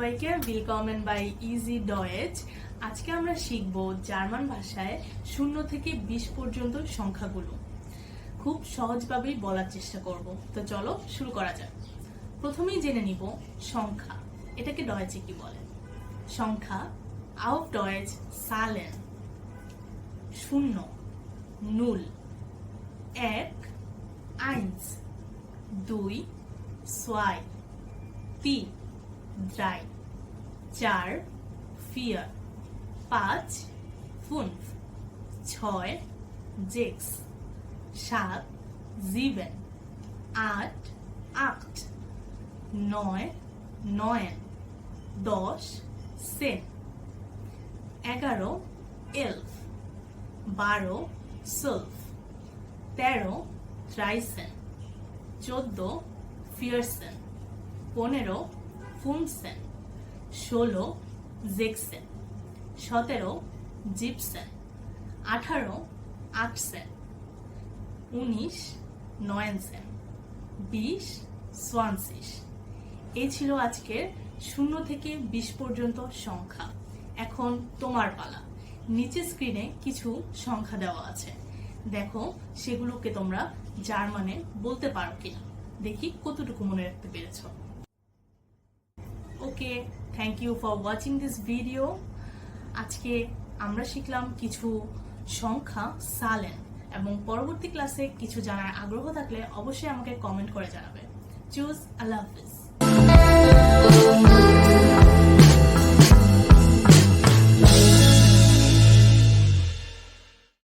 সবাইকে willkommen by easy Deutsch. আজকে আমরা শিখব জার্মান ভাষায় 0 থেকে 20 পর্যন্ত সংখ্যাগুলো। খুব সহজভাবেই বলার চেষ্টা করব। তো চলো শুরু করা যাক। প্রথমেই জেনে নিব সংখ্যা। এটাকে ডয়েচে কি বলে? সংখ্যা auf Deutsch Zahlen 0 0 1 1 2 2 3 3 4 4 5 5 6 6 7 7 8 8 9 9 10 10 11 11 12 12 13 13 14 14 15 15 16 16 17 17 18 18 19 19 20 20। এই ছিল আজকের 0 থেকে 20 পর্যন্ত সংখ্যা। এখন তোমার পালা। নিচে স্ক্রিনে কিছু সংখ্যা দেওয়া আছে, দেখো সেগুলোকে তোমরা জার্মানে বলতে পারো কিনা, দেখি কতটুকু মনে রাখতে পেরেছো। Okay, thank you for watching this video. আজকে আমরা শিখলাম কিছু সংখ্যা সালেন, এবং পরবর্তী ক্লাসে কিছু জানার আগ্রহ থাকলে অবশ্যই আমাকে কমেন্ট করে জানাবে। চুজ, আল্লাহ হাফিজ।